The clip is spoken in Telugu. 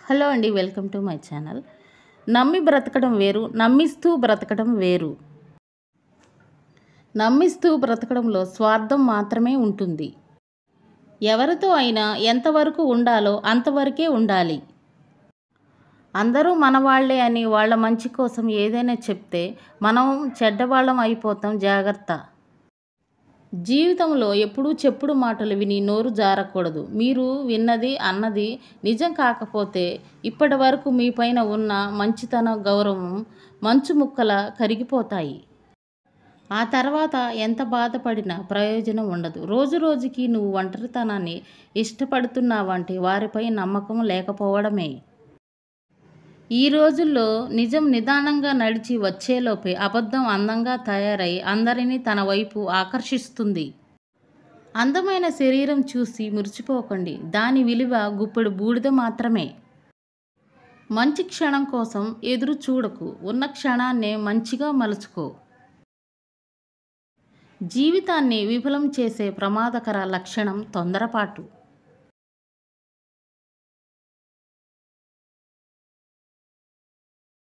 హలో అండి, వెల్కమ్ టు మై ఛానల్. నమ్మి బ్రతకడం వేరు, నమ్మిస్తూ బ్రతకడం వేరు. నమ్మిస్తూ బ్రతకడంలో స్వార్థం మాత్రమే ఉంటుంది. ఎవరితో అయినా ఎంతవరకు ఉండాలో అంతవరకే ఉండాలి. అందరూ మనవాళ్లే అని వాళ్ళ మంచి కోసం ఏదైనా చెప్తే మనం చెడ్డవాళ్ళం అయిపోతాం. జాగ్రత్త. జీవితంలో ఎప్పుడూ చెప్పుడు మాటలు విని నోరు జారకూడదు. మీరు విన్నది అన్నది నిజం కాకపోతే ఇప్పటి వరకు మీపైన ఉన్న మంచితనం, గౌరవం మంచు ముక్కలా కరిగిపోతాయి. ఆ తర్వాత ఎంత బాధపడినా ప్రయోజనం ఉండదు. రోజు రోజుకి నువ్వు ఒంటరితనాన్ని ఇష్టపడుతున్నావంటే వారిపై నమ్మకం లేకపోవడమే. ఈ రోజుల్లో నిజం నిదానంగా నడిచి వచ్చేలోపే అబద్ధం అందంగా తయారై అందరినీ తన వైపు ఆకర్షిస్తుంది. అందమైన శరీరం చూసి మురిసిపోకండి. దాని విలువ గుప్పెడు బూడిద మాత్రమే. మంచి క్షణం కోసం ఎదురు చూడకు. ఉన్న క్షణాన్నే మంచిగా మలుచుకో. జీవితాన్ని విఫలం చేసే ప్రమాదకర లక్షణం తొందరపాటు.